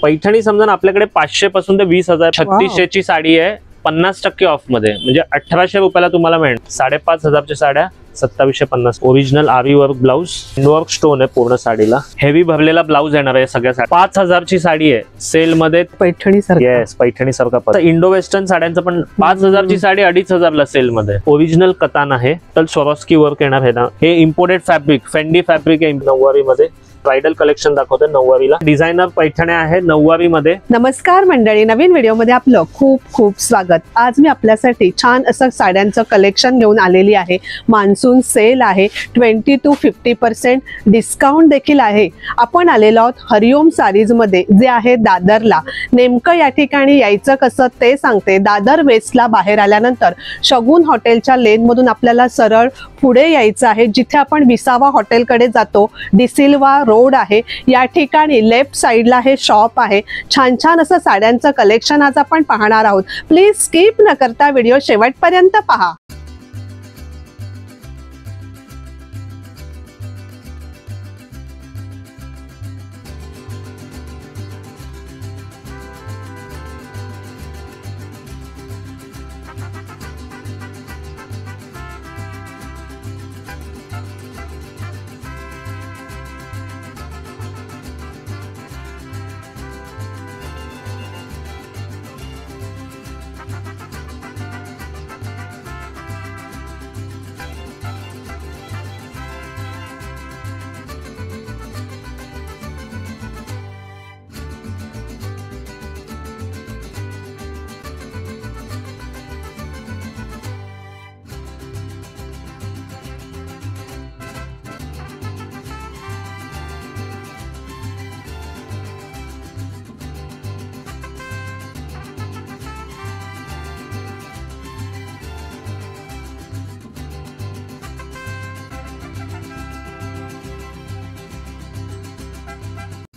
पैठणी समजा ना आपल्याकडे 500 पासून ते 20,000 3600 ची साडी आहे 50% ऑफ मध्ये, म्हणजे 1800 रुपयाला तुम्हाला मिळेल. 5,500च्या साड्या 2750. ओरिजिनल आरी वर्क ब्लाउज, वर्क स्टोन आहे पूर्ण साडीला. हेवी भरलेला ब्लाउज येणार आहे सगळ्या साड्या. 5,000 ची साडी आहे सेल मध्ये पैठणी सारखं. येस, पैठणी सारखं. इंडो वेस्टर्न साड्यांचं पण 5,000 ची साडी 2,500 ला सेल मध्ये. ओरिजिनल कतान आहे, तर स्वरॉस्की वर्क येणार आहे ना. हे इम्पोर्टेड फॅब्रिक, फेंडी फॅब्रिक आहे. नऊवारी मध्ये ब्राइडल कलेक्शन दाखवते. नऊवारीला डिझायनर पैठण्या आहे नऊवारी मध्ये. नमस्कार मंडळी, नवीन व्हिडिओ मध्ये आपलं खूप खूप स्वागत. आज मी आपल्यासाठी छान असं साड्यांचं कलेक्शन घेऊन आलेली आहे. मान्सून सेल आहे, 20 to 50% डिस्काउंट देखील आहे. आपण आलेलो आहोत हरिओम साडीज मध्ये, जे आहे दादरला. नेमकं या ठिकाणी यायचं कसं ते सांगते. दादर वेस्टला बाहेर आल्यानंतर शगुन हॉटेलच्या लेन मधून आपल्याला सरळ पुढे यायचं आहे, जिथे आपण विसावा हॉटेलकडे जातो. डिसिल्वा रोड आहे, या ठिकाणी लेफ्ट साइडला हे शॉप आहे. छान छान असं साड्यांचं कलेक्शन आज आपण पाहणार आहोत. प्लीज स्किप न करता व्हिडिओ शेवटपर्यंत पहा.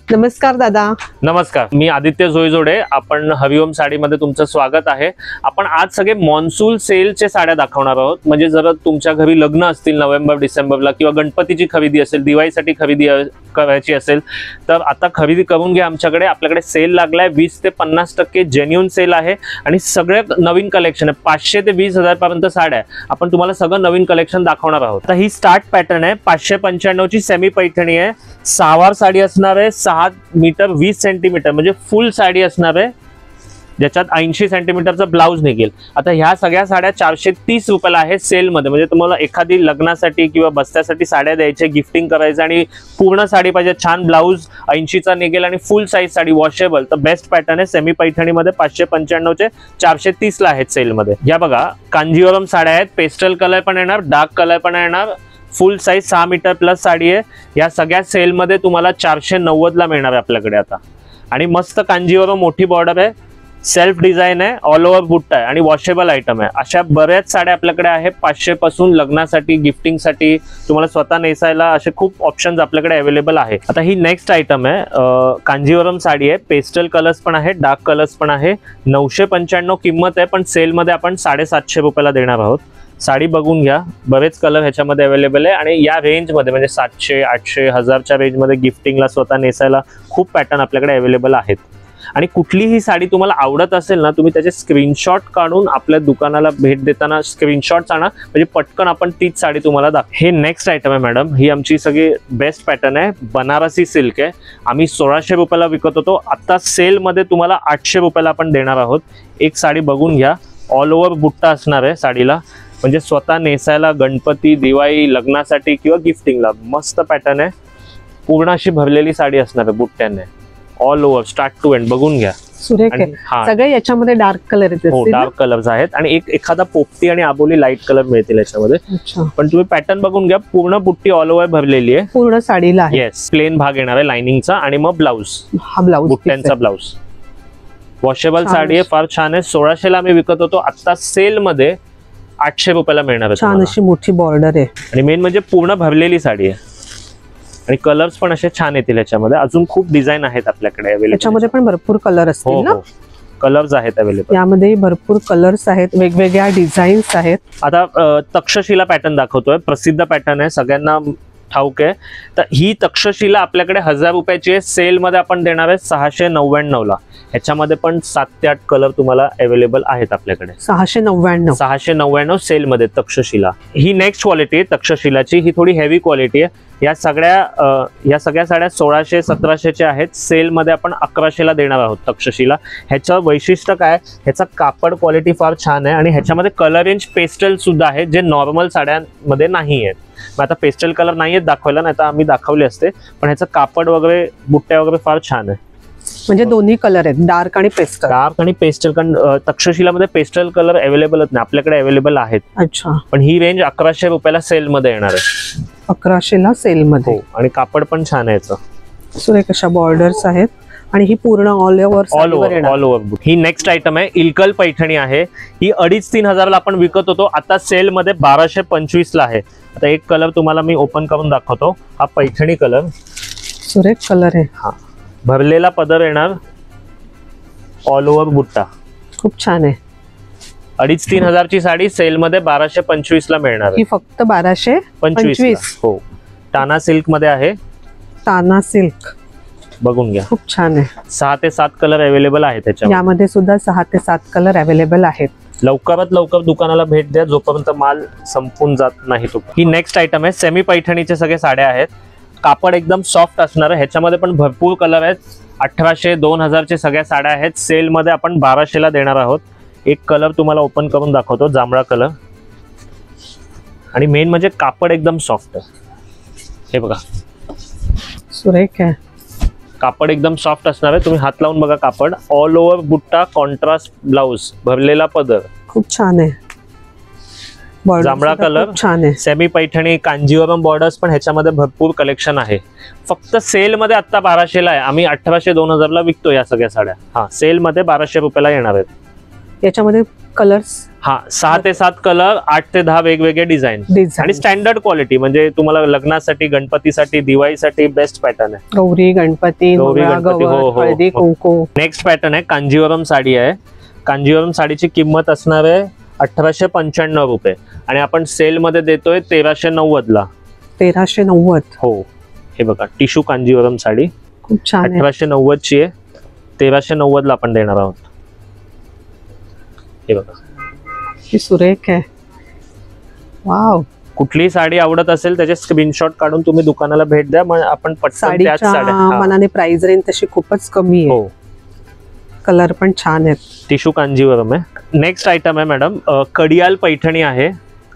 नमस्कार दादा. नमस्कार, मी आदित्य जोईजोडे. आपण हरिओम साडीमध्ये तुमचं स्वागत आहे. आपण आज सगळे मॉन्सून सेलचे साड्या दाखवणार आहोत. म्हणजे जर तुमच्या घरी लग्न असतील नोव्हेंबर डिसेंबरला, किंवा गणपतीची खरेदी असेल, दिवाळीसाठी खरेदी करायची असेल, तर आता खरेदी करून घ्या आमच्याकडे. आपल्याकडे सेल लागलाय, 20 ते 50% जेन्युइन सेल आहे. आणि सगळे नवीन कलेक्शन आहे. 500 ते 20,000 पर्यंत साड्या आपण तुम्हाला सगळं नवीन कलेक्शन दाखवणार आहोत. तर ही स्टार्ट पॅटर्न आहे. 595 ची सेमी पैठणी आहे. 6 वार साडी असणार आहे. 6 मीटर 20 सेंटीमीटर म्हणजे फुल साडी असणार आहे, ज्याच्यात 80 सेंटीमीटरचा ब्लाउज निघेल. आता ह्या सगळ्या साड्या 430 रुपयाला आहे सेल मध्ये. म्हणजे तुम्हाला एखादी लग्नासाठी किंवा बस्त्यासाठी साड्या द्यायच्या, गिफ्टिंग करायचं, आणि पूर्ण साडी पाहिजे, छान ब्लाउज 80चा निघेल आणि फुल साईज साडी वॉशेबल, तर बेस्ट पॅटर्न आहे. सेमी पैठणी मध्ये 595 चे 430 ला आहेत सेल मध्ये. या बघा, कांजीवरम साड्या आहेत. पेस्टल कलर पण येणार, डार्क कलर पण येणार. Full size 6 metre plus sari आहे. या सगळ्या सेल मध्ये तुम्हाला 490 ला मिळणार आहे आपल्याकडे आता. आणि मस्त कांजीवरम मोठी बॉर्डर आहे, सेल्फ डिझाईन आहे, ऑल ओव्हर बुट्टा आहे आणि वॉशेबल आयटम आहे. अशा बऱ्याच साड्या आपल्याकडे आहे. 500 पासून लग्नासाठी, गिफ्टिंगसाठी, तुम्हाला स्वतः नेसायला असे खूप ऑप्शन्स आपल्याकडे अवेलेबल आहे. आता ही नेक्स्ट आयटम आहे. कांजीवरम साडी आहे. पेस्टल कलर्स पण आहे, डार्क कलर्स पण आहे. 995 किंमत आहे, पण सेल मध्ये आपण 750 रुपयाला देणार आहोत. साडी बघून घ्या, बरेच कलर ह्याच्यामध्ये अवेलेबल आहे. आणि या रेंज मध्ये म्हणजे 700, 800, 1000च्या रेंज मध्ये गिफ्टिंगला, स्वतः नेसायला खूप पॅटर्न आपल्याकडे अवेलेबल आहेत. आणि कुठलीही साडी तुम्हाला आवडत असेल ना, तुम्ही त्याचे स्क्रीनशॉट काढून आपल्या दुकानाला भेट देताना स्क्रीनशॉट्स आणा, म्हणजे पटकन आपण तीच साडी तुम्हाला दाखवू. हे नेक्स्ट आयटम आहे मॅडम. ही आमची सगळी बेस्ट पॅटर्न आहे. बनारसी सिल्क आहे. आम्ही 1600 रुपयाला विकत होतो, आता सेल मध्ये तुम्हाला 800 रुपयाला आपण देणार आहोत. एक साडी बघून घ्या, ऑल ओव्हर बुट्टा असणार आहे साडीला, म्हणजे स्वतः नेसायला, गणपती, दिवाळी, लग्नासाठी किंवा गिफ्टिंगला मस्त पॅटर्न आहे. पूर्ण अशी भरलेली साडी असणार आहे बुट्ट्याने, all over start to end. बघून घ्या, सुरेख आहे. सगळे याच्यामध्ये डार्क कलर आहेत. हो, डार्क कलर्स आहेत. आणि एखादा पोपटी आणि आबोली लाईट कलर मिळतील याच्यामध्ये. पण तुम्ही पॅटर्न बघून घ्या, पूर्ण बुट्टी ऑल ओव्हर भरलेली आहे पूर्ण साडीला. येस, प्लेन भाग येणार आहे लाइनिंगचा, आणि मग ब्लाउज, हा ब्लाउज बुट्ट्यांचा ब्लाउज. वॉशेबल साडी आहे, फार छान आहे. 1600 ला आम्ही विकत होतो, आता सेल मध्ये 800 रुपयाला मिळणार आहे. छान अशी मोठी बॉर्डर आहे, आणि मेन म्हणजे पूर्ण भरलेली साडी आहे. आणि कलर्स पण असे छान येतील याच्यामध्ये. अजून खूप डिझाईन आहेत आपल्याकडे अवेलेबल. याच्यामध्ये पण भरपूर कलर असतील ना. कलर्स आहेत अवेलेबल. यामध्ये भरपूर कलर्स आहेत, वेगवेगळ्या डिझाईन्स आहेत. आता तक्षशिला पॅटर्न दाखवतोय. प्रसिद्ध पॅटर्न आहे, सगळ्यांना ठाऊक आहे. तर ही तक्षशिला आपल्याकडे 1000 रुपयाची आहे. सेलमध्ये आपण देणार आहे 699 ला. ह्याच्यामध्ये पण 7 ते 8 कलर तुम्हाला अवेलेबल आहेत आपल्याकडे. 699 सेलमध्ये तक्षशिला. ही नेक्स्ट क्वालिटी आहे तक्षशिलाची. ही थोडी हेवी क्वालिटी आहे. या सगळ्या साड्या 1600-1700च्या आहेत. सेलमध्ये आपण 1100ला देणार आहोत तक्षशिला. ह्याचं वैशिष्ट्य काय, ह्याचा कापड क्वालिटी फार छान आहे आणि ह्याच्यामध्ये कलर रेंज पेस्टल सुद्धा आहे, जे नॉर्मल साड्यांमध्ये नाही आहेत. मग आता पेस्टल कलर नाही आहेत दाखवायला, नाही तर आम्ही दाखवले असते, पण ह्याचं कापड वगैरे बुट्ट्या वगैरे फार छान आहे. म्हणजे दोन्ही कलर आहेत, डार्क आणि पेस्टल. कारण तक्षशिलामध्ये पेस्टल कलर अवेलेबलच नाही, आपल्याकडे अवेलेबल आहेत. अच्छा. पण ही रेंज 1100 रुपयाला सेलमध्ये येणार आहे. 1100ला सेलमध्ये. हो, आणि कापड पण छान आहे याचं. सुरेख अशा बॉर्डर्स आहेत आणि ही पूर्ण ऑल ओव्हर. ही नेक्स्ट आयटम आहे, इलकल पैठणी आहे. ही 2,500-3 हजारला आपण विकत होतो, आता सेलमध्ये 1225ला आहे. आता एक कलर तुम्हाला मी ओपन करून दाखवतो. हा पैठणी कलर, सुरेख कलर आहे. हा भरलेला पदर येणार, ऑल ओव्हर बुट्टा, खूप छान आहे. 2,500-3 हजारची साडी सेलमध्ये 1225ला मिळणार. ही फक्त 1225. हो, टाना सिल्क मध्ये आहे. टाना सिल्क बघून घ्या, खूप छान आहे. 6 ते 7 कलर अवेलेबल आहेत त्याच्यामध्ये. यामध्ये सुद्धा 6 ते 7 कलर अवेलेबल आहेत. लवकरात लवकर दुकानाला भेट द्या, जोपर्यंत माल संपून जात नाही तो. ही नेक्स्ट आयटम आहे, सेमी पैठणीचे सगळे साड्या आहेत. कापड एकदम सॉफ्ट असणार आहे. ह्याच्यामध्ये पण भरपूर कलर आहेत. 1800-2000चे सगळ्या साड्या आहेत. सेलमध्ये आपण 1200ला देणार आहोत. एक कलर तुम्हाला ओपन करून दाखवतो, जांभळा कलर. आणि मेन म्हणजे कापड एकदम सॉफ्ट आहे. हे बघा, सुरेख आहे. कापड एकदम सॉफ्ट असणार आहे. तुम्ही हात लावून बघा कापड. ऑल ओव्हर बुट्टा, कॉन्ट्रास्ट ब्लाउज, भरलेला पदर, खूप छान आहे. जांभळा कलर, छान आहे. सेमी पैठणी, कांजीवरम बॉर्डर्स पण ह्याच्यामध्ये भरपूर कलेक्शन आहे. फक्त सेलमध्ये आता 1200ला आहे. आम्ही 1800-2000ला विकतो या सगळ्या साड्या. हा, सेलमध्ये 1200 रुपयाला येणार आहेत. याच्यामध्ये कलर्स, हा 6 ते 7 कलर, 8 ते 10 वेगवेगळे डिझाईन आणि स्टँडर्ड क्वालिटी. म्हणजे तुम्हाला लग्नासाठी, गणपतीसाठी, दिवाळीसाठी बेस्ट पॅटर्न आहे. गौरी गणपती, हळदी कुंकू. नेक्स्ट पॅटर्न आहे, कांजीवरम साडी आहे. कांजीवरम साडीची किंमत असणार आहे 1895 रुपये आणि आपण सेलमध्ये देतोय 1390ला. 1390. हो, हे बघा, टिश्यू कांजीवरम साडी खूप छान आहे. 1890ची आहे. 1390ला आपण देणार आहोत. हे बघा, ही सुरेख आहे. वाव. कुठली साडी आवडत असेल त्याचे स्क्रीनशॉट काढून तुम्ही दुकानाला भेट द्या, मग आपण पटकन त्याच साड्या. मनाने प्राइस रेंज तशी खूपच कमी आहे. हो, कलर पण छान आहेत. टिश्यू कांजीवरम आहे. नेक्स्ट आयटम आहे मॅडम, कडियाल पैठणी आहे.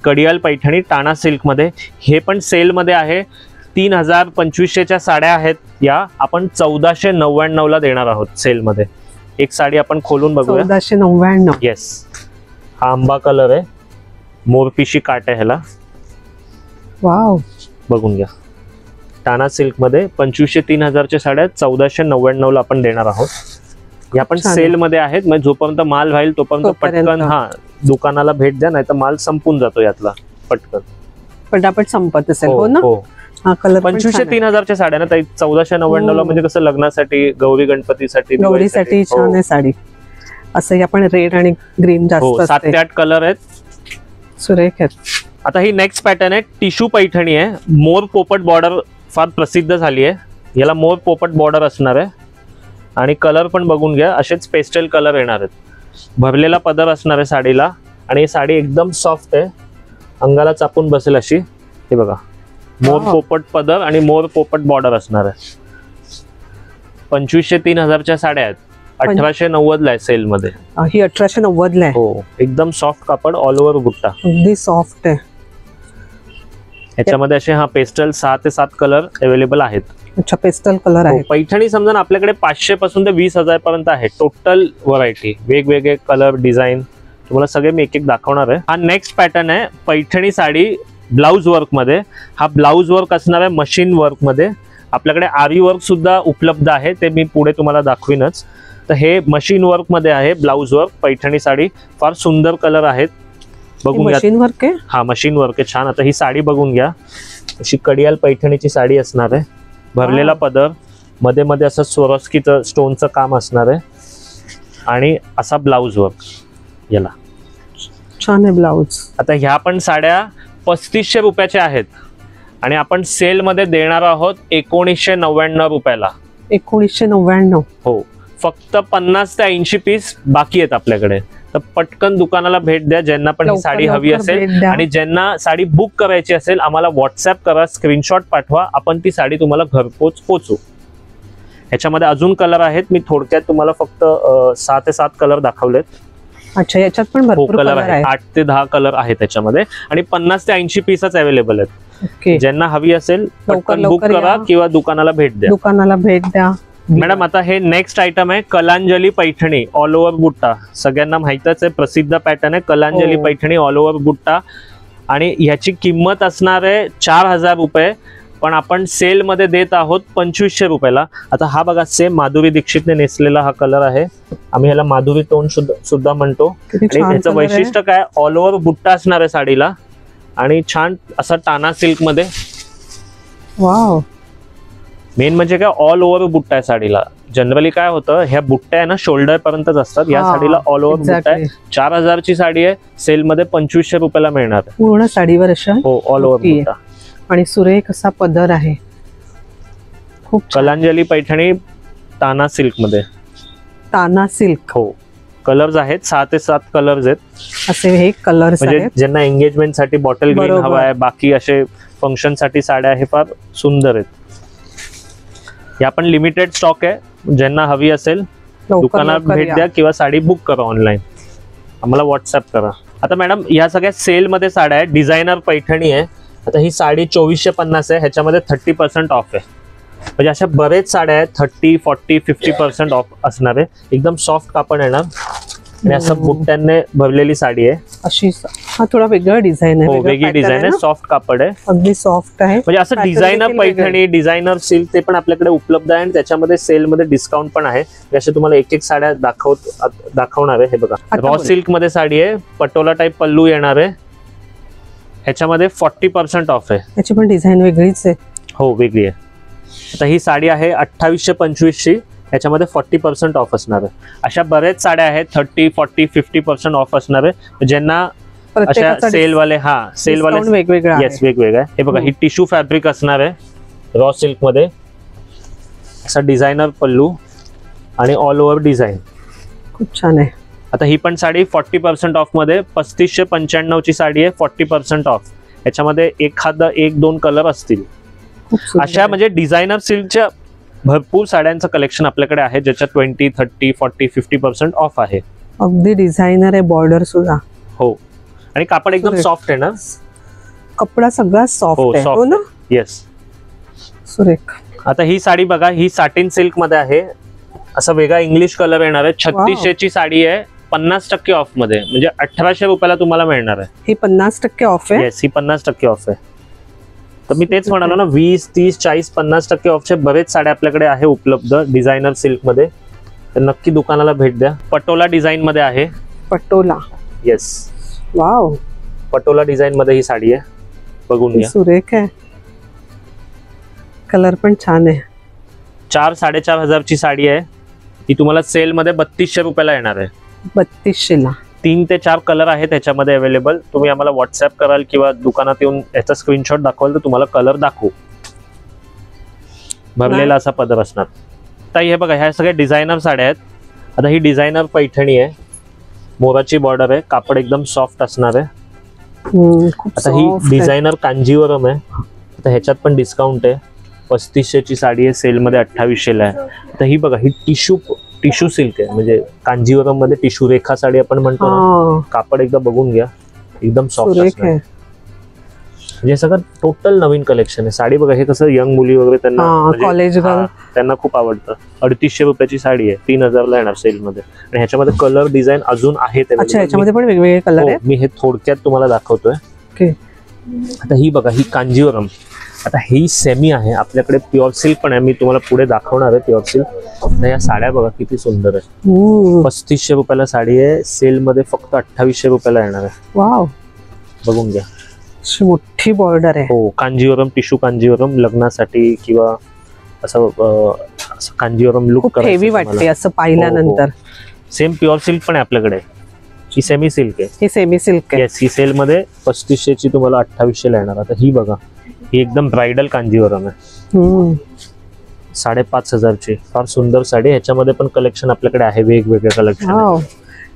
कडियाल पैठणी टाणा सिल्क मध्ये. हे पण सेलमध्ये आहे. 3000-2500च्या साड्या आहेत. या आपण 1499ला देणार आहोत सेलमध्ये. एक साडी आपण खोलून बघूया. 1499. येस, हा आंबा कलर आहे, मोरपिशी काट आहे ह्याला. वाव, बघून घ्या. टाणा सिल्क मध्ये 2500-3000च्या साड्या 1499ला आपण देणार आहोत. या पण सेलमध्ये आहेत. म्हणजे जोपर्यंत माल राहील तोपर्यंत पटकन हा दुकानाला भेट द्या, नाही तर माल संपून जातो यातला पटकन. पटापट संपत असेल. हो ना. हा कलर 2500-3000च्या साड्या ना, 1499ला म्हणजे कसं लग्नासाठी, गौरी गणपतीसाठी, गौरीसाठी छान आहे साडी. असं आपण रेड आणि ग्रीन जास्त. 7 ते 8 कलर आहेत. सुरेख आहेत. आता ही नेक्स्ट पॅटर्न आहे, टिश्यू पैठणी आहे. मोर पोपट बॉर्डर फार प्रसिद्ध झाली आहे. याला मोर पोपट बॉर्डर असणार आहे आणि कलर पण बघून घ्या, असेच पेस्टल कलर येणार आहेत. भरलेला पदर असणार आहे साडीला आणि ही साडी एकदम सॉफ्ट आहे, अंगाला चापून बसेल अशी. हे बघा, मोर पोपट पदर आणि मोर पोपट बॉर्डर असणार आहे. 2500-3000च्या साड्या आहेत. 1890ला आहे सेलमध्ये. ही 1890ला आहे. हो, एकदम सॉफ्ट कापड, ऑल ओव्हर बुट्टा, अगदी सॉफ्ट आहे. याच्यामध्ये असे हा पेस्टल 6 ते 7 कलर अवेलेबल आहेत. अच्छा, पेस्टल कलर आहे. पैठणी समजा ना आपल्याकडे 500 पासून ते 20,000 पर्यंत आहे टोटल व्हरायटी. वेगवेगळे कलर, डिझाईन तुम्हाला सगळे मी एक एक दाखवणार आहे. हा नेक्स्ट पॅटर्न आहे, पैठणी साडी ब्लाउज वर्क मध्ये. हा ब्लाउज वर्क असणार आहे मशीन वर्क मध्ये. आपल्याकडे आरी वर्क सुद्धा उपलब्ध आहे, ते मी पुढे तुम्हाला दाखवीनच. तर हे मशीन वर्क मध्ये आहे ब्लाउज वर्क पैठणी साडी. फार सुंदर कलर आहेत, बघून घ्या. मशीन वर्क आहे. हा, मशीन वर्क आहे, छान. आता ही साडी बघून घ्या, अशी कडियाल पैठणीची साडी असणार आहे. भरलेला पदर, मध्ये मध्ये असं स्वरस्कीचं स्टोनचं काम असणार आहे आणि असा ब्लाउज वर्क याला. छान आहे ब्लाउज. आता ह्या पण साड्या 3500 रुपयाच्या आहेत आणि आपण सेल मध्ये देणार आहोत 1999 रुपयाला. 1999. हो, फक्त 50 ते 80 पीस बाकी आहेत आपल्याकडे. तर पटकन दुकानाला भेट द्या ज्यांना पण ही साडी हवी असेल, आणि ज्यांना साडी बुक करायची असेल आम्हाला व्हॉट्सअप करा, स्क्रीनशॉट पाठवा, आपण ती साडी तुम्हाला घरपोच पोचू. ह्याच्यामध्ये अजून कलर आहेत, मी थोडक्यात तुम्हाला फक्त 6 ते 7 कलर दाखवलेत. अच्छा, याच्यात पण भरपूर कलर आहेत, 8 ते 10 कलर आहेत त्याच्यामध्ये, आणि 50 ते 80 पीसच अवेलेबल आहेत. ज्यांना हवी असेल पटकन बुक करा किंवा दुकानाला भेट द्या. मॅडम आता हे नेक्स्ट आयटम आहे कलांजली पैठणी ऑल ओव्हर बुट्टा. सगळ्यांना माहितच आहे, प्रसिद्ध पॅटर्न आहे कलांजली पैठणी ऑल ओव्हर बुट्टा, आणि ह्याची किंमत असणार आहे 4000 रुपये, पण आपण सेल मध्ये देत आहोत 2500 रुपयाला. आता हा बघा, सेम माधुरी दीक्षितने नेसलेला हा कलर आहे, आम्ही ह्याला माधुरी टोन सुद्धा म्हणतो. आणि ह्याचं वैशिष्ट्य काय, ऑल ओव्हर बुट्टा असणार आहे साडीला, आणि छान असा टाना सिल्क मध्ये. वाव, मेन म्हणजे काय, ऑल ओव्हर बुट्टा आहे साडीला. जनरली काय होतं, ह्या बुट्ट्या आहे ना शोल्डर पर्यंतच असतात, या साडीला ऑल ओव्हर बुट्टा आहे. 4000 ची साडी आहे, सेल मध्ये 2500 रुपयाला मिळणार आहे पूर्ण साडीवर अशा. हो, ऑल ओव्हर बुट्टा, आणि सुरेख असा पदर आहे. खूप कलांजली पैठणी ताना सिल्क मध्ये. ताना सिल्क. हो, कलर्स आहेत 6 ते 7 कलर्स आहेत असे हे कलर्स म्हणजे आहेत. ज्यांना एंगेजमेंट साठी बॉटल ग्रीन हवा आहे, बाकी असे फंक्शन साठी साड्या हे फार सुंदर आहेत. या पण लिमिटेड स्टॉक आहे, ज्यांना हवी असेल दुकानात भेट द्या किंवा साडी बुक करा ऑनलाईन, आम्हाला व्हॉट्सअप करा. आता मॅडम या सगळ्या सेल मध्ये साड्या आहेत, डिझायनर पैठणी आहे. आता ही साडी 2450 आहे, ह्याच्यामध्ये 30% ऑफ आहे. म्हणजे अशा बरेच साड्या आहेत 30, 40, 50% ऑफ असणार आहे. एकदम सॉफ्ट कापड येणार, आणि असं बुट्ट्यांनी भरलेली साडी आहे अशी. हा थोडा वेगळा डिझाइन आहे. हो, वेगळी डिझाइन आहे, सॉफ्ट कापड आहे, अगदी सॉफ्ट आहे. म्हणजे असं डिझायनर पैठणी, डिझायनर सिल्क ते पण आपल्याकडे उपलब्ध आहे, आणि त्याच्यामध्ये सेल मध्ये डिस्काउंट पण आहे. अशा तुम्हाला एक साड्या दाखवणार आहे. हे बघा, रॉ सिल्क मध्ये साडी आहे, पटोला टाइप पल्लू येणार आहे, ह्याच्यामध्ये 40% ऑफ आहे. याची पण डिझाइन वेगळीच आहे. हो, वेगळी आहे. आता ही साडी आहे 2825 ची, ह्याच्यामध्ये 40% ऑफ असणार आहे. अशा बरेच साड्या आहेत 30, 40, 50% ऑफ असणार आहे. ज्यांना अशा सेलवाले वेगवेगळा येस वेगवेगळा आहे. हे बघा, ही टिश्यू फॅब्रिक असणार आहे रॉ सिल्क मध्ये, असा डिझायनर पल्लू आणि ऑल ओव्हर डिझाईन. खूप छान आहे. आता ही पण साडी 40% ऑफ मध्ये 3595 ची साडी आहे, 40% ऑफ. याच्यामध्ये एखादा 1-2 कलर असतील. अशा म्हणजे डिझायनर सिल्कच्या भरपूर साड्यांचं कलेक्शन आपल्याकडे आहे, ज्याच्यात 20, 30, 40, 50% ऑफ आहे. अगदी डिझायनर आहे, बॉर्डर सुद्धा. हो, आणि कापड एकदम सॉफ्ट आहे ना, कपडा सगळा सॉफ्ट आहे. हो ना, येस, सुरेख. आता ही साडी बघा, ही साटिन सिल्क मध्ये आहे, असा वेगळा इंग्लिश कलर येणार आहे. 3600 ची साडी आहे, 50% ऑफ मध्ये, म्हणजे 1800 रुपयाला तुम्हाला मिळणार आहे. ही 50% ऑफ आहे. येस, ही 50% ऑफ आहे. तर मी तेच म्हणालो ना, 20, 30, 40, 50% ऑफचे बरेच साड्या आपल्याकडे आहे उपलब्ध डिझायनर सिल्क मध्ये. तर नक्की दुकानाला भेट द्या. पटोला डिझाईन मध्ये आहे. Patola, yes, wow, Patola design मध्ये ही साडी आहे, बघून घ्या. सुरेख आहे, कलर पण छान आहे. 4-4.5 ची साडी आहे, ही तुम्हाला सेल मध्ये 3200 रुपयाला येणार आहे. 3200 ला 3 ते 4 कलर आहेत त्याच्यामध्ये अवेलेबल. तुम्ही आम्हाला व्हॉट्सअप कराल किंवा दुकानात येऊन याचा स्क्रीनशॉट दाखवाल तर तुम्हाला कलर दाखवू. भरलेला असा पदर असणार. तर हे बघा, ह्या सगळ्या डिझायनर साड्या आहेत. आता ही डिझायनर पैठणी आहे, मोराची बॉर्डर आहे, कापड एकदम सॉफ्ट असणार आहे. आता ही डिझायनर कांजीवरम आहे. आता ह्याच्यात पण डिस्काउंट आहे, 3500 ची साडी आहे, सेल मध्ये 2800 ला आहे. आता ही बघा, ही टिश्यू सिल्क आहे, म्हणजे कांजीवरम मध्ये टिश्यू रेखा साडी आपण म्हणतो ना. कापड एकदा बघून घ्या, एकदम सॉफ्ट असणार. म्हणजे सगळं टोटल नवीन कलेक्शन आहे. साडी बघा, हे कसं यंग मुली वगैरे त्यांना खूप आवडतं. 3800 रुपयाची साडी आहे, 3000 ला येणार सेल मध्ये. आणि ह्याच्यामध्ये कलर डिझाईन अजून आहेत. ह्याच्यामध्ये पण वेगवेगळे कलर आहेत. मी हे थोडक्यात तुम्हाला दाखवतोय. आता ही बघा, ही कांजीवरम. आता ही सेमी आहे, आपल्याकडे प्युअर सिल्क पण आहे, मी तुम्हाला पुढे दाखवणार आहे प्युअर सिल्क. आता या साड्या बघा किती सुंदर आहे. 3500 रुपयाला साडी आहे, सेल मध्ये फक्त 2800 रुपयाला येणार आहे. वाव, बघून घ्या, मोठी बॉर्डर आहे. हो, कांजीवरम, टिश्यू कांजीवरम, लग्नासाठी किंवा असं कांजीवरम लुक हेवी वाटते असं पाहिल्यानंतर. सेम प्युअर सिल्क पण आहे आपल्याकडे. ही सेमी सिल्क आहे. ही सेमी सिल्क आहे. येस, ही सेल मध्ये 3500 ची तुम्हाला 2800 ला येणार. आता ही बघा, ही एकदम ब्रायडल कांजीवरम आहे. 5,500ची फार सुंदर साडी. ह्याच्यामध्ये पण कलेक्शन आपल्याकडे आहे, वेगवेगळे कलेक्शन.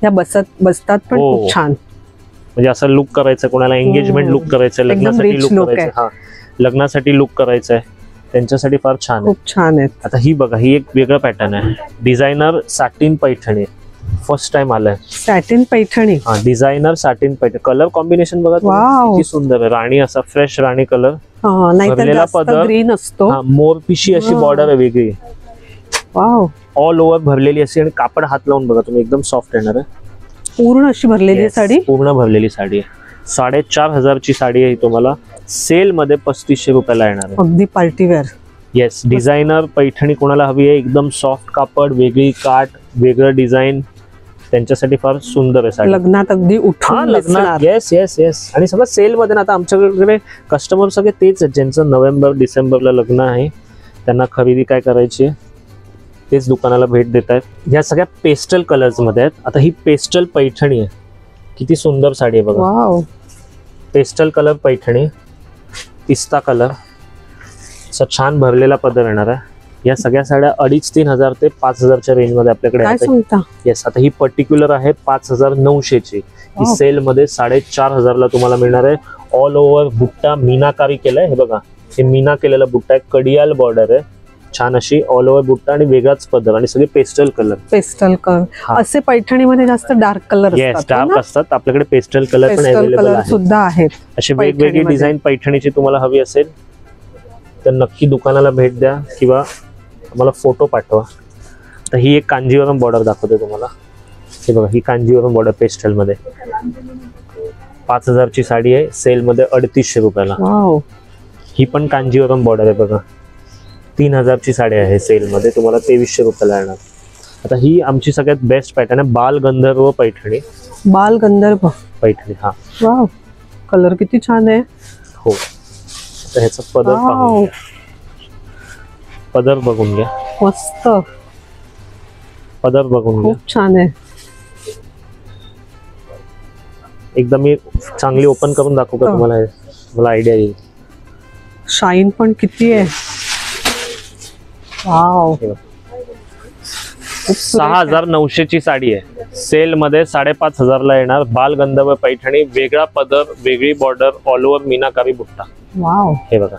या बसतात पण खूप छान. म्हणजे असं लुक करायचं, कोणाला एंगेजमेंट लुक करायचं, लग्नासाठी लुक करायचं. हा, लग्नासाठी लुक करायचं आहे त्यांच्यासाठी फार छान आहे. खूप छान आहे. आता ही बघा, ही एक वेगळं पॅटर्न आहे. Designer satin Paithani first time आलाय. सॅटिन पैठणी. हा, designer satin Paithani. Colour combination बघा किती सुंदर आहे. राणी असा फ्रेश राणी कलर. भरलेला पदर, ग्रीन असतो. मोरपिशी अशी बॉर्डर आहे वेगळी. वाव. ऑल ओव्हर भरलेली अशी, आणि कापड हात लावून बघा तुम्ही, एकदम सॉफ्ट येणार आहे. पूर्ण अशी भरलेली साडी. पूर्ण भरलेली साडी आहे. 4,500ची साडी आहे. तुम्हाला सेल मध्ये 3500 रुपयाला येणार आहे. अगदी पार्टीवेअर. येस, डिझायनर पैठणी कोणाला हवी आहे, एकदम सॉफ्ट कापड, वेगळी काठ, वेगळं डिझाईन, त्यांच्यासाठी फार सुंदर आहे साडी. लग्नात अगदी उठून लग्नात. Yes yes yes. आणि सगळं सेल मध्ये ना. आता आमच्याकडे कस्टमर सगळे तेच आहेत ज्यांचं नोव्हेंबर डिसेंबरला लग्न आहे, त्यांना खरेदी काय करायची आहे तेच दुकानाला भेट देत आहेत. ह्या सगळ्या पेस्टल कलर्स मध्ये आहेत. आता ही पेस्टल पैठणी आहे. किती सुंदर साडी आहे बघा. वाव. पेस्टल कलर पैठणी, पिस्ता कलर, असा छान भरलेला पदर येणार आहे. या सगळ्या साड्या 2,500-3,000 ते 5,000च्या रेंज मध्ये आपल्याकडे आहेत. येस, आता ही पर्टिक्युलर आहे 5,900ची. ही सेल मध्ये 4,500ला तुम्हाला मिळणार आहे. ऑल ओव्हर बुट्टा मीनाकारी केलाय. हे बघा, हे मीना केलेला बुट्टा आहे. कडियाल बॉर्डर आहे छान अशी, ऑल ओव्हर बुट्टा आणि वेगळाच पदर, आणि सगळे पेस्टल कलर. पेस्टल कलर असे पैठणीमध्ये जास्त डार्क कलर असतात. येस, डार्क असतात. आपल्याकडे पेस्टल कलर पण अवेलेबल आहेत सुद्धा आहेत. अशी वेगवेगळी डिझाईन पैठणीची तुम्हाला हवी असेल तर नक्की दुकानाला भेट द्या किंवा मला फोटो पाठवा. तर ही एक कांजीवरम बॉर्डर दाखवते तुम्हाला. हे बघा, ही कांजीवरम बॉर्डर पेस्टल मध्ये 5,000ची साडी आहे. सेल मध्ये 3,500 रुपयाला. ही पण कांजीवरम बॉर्डर आहे बघा. 3,000ची साडी आहे. सेल मध्ये तुम्हाला 2,300 रुपयाला येणार. आता ही आमची सगळ्यात बेस्ट पॅटर्न आहे, बाल गंधर्व पैठणी. बाल गंधर्व पैठणी. हा, वाव, कलर किती छान आहे. हो. तर ह्याचा पदर पाहून, पदर बघून घ्या. मस्त पदर बघून घ्या. खूप छान आहे. एकदम मी चांगली ओपन करून दाखवू का तुम्हाला, मला आयडिया येईल. शाईन पण किती आहे. वाव. 6,900ची साडी आहे. सेल मध्ये 5,500ला येणार. बाल गंधर्व पैठणी, वेगळा पदर, वेगळी बॉर्डर, ऑल ओव्हर मीनाकारी बुट्टा. वाव. हे बघा,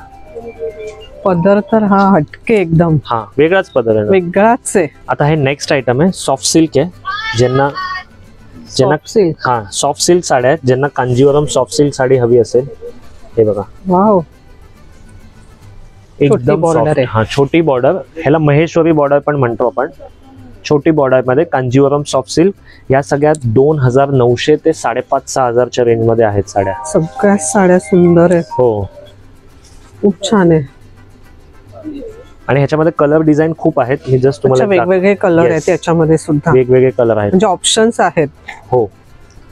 पदर तर हा हटके एकदम. हा, वेगळाच पदर आहे, वेगळाच आहे. आता हे नेक्स्ट आयटम आहे, सॉफ्ट सिल्क आहे. ज्यांना हा सॉफ्ट सिल्क साड्या आहेत, ज्यांना कांजीवरम सॉफ्ट सिल्क साडी हवी असेल, हे बघा. वाव. एकदम बॉर्डर आहे. हा, छोटी बॉर्डर, ह्याला महेश्वरी बॉर्डर पण म्हणतो आपण. छोटी बॉर्डर मध्ये कांजीवरम सॉफ्ट सिल्क. या सगळ्यात 2,900 ते 5,500-6,000च्या रेंज मध्ये आहेत साड्या. सगळ्या साड्या सुंदर आहेत. हो, खूप छान आहे. आणि ह्याच्यामध्ये कलर डिझाईन खूप आहेत. मी जस्ट तुम्हाला वेगवेगळे कलर आहेत त्याच्यामध्ये सुद्धा. वेगवेगळे कलर आहेत, म्हणजे ऑप्शन्स आहेत. हो.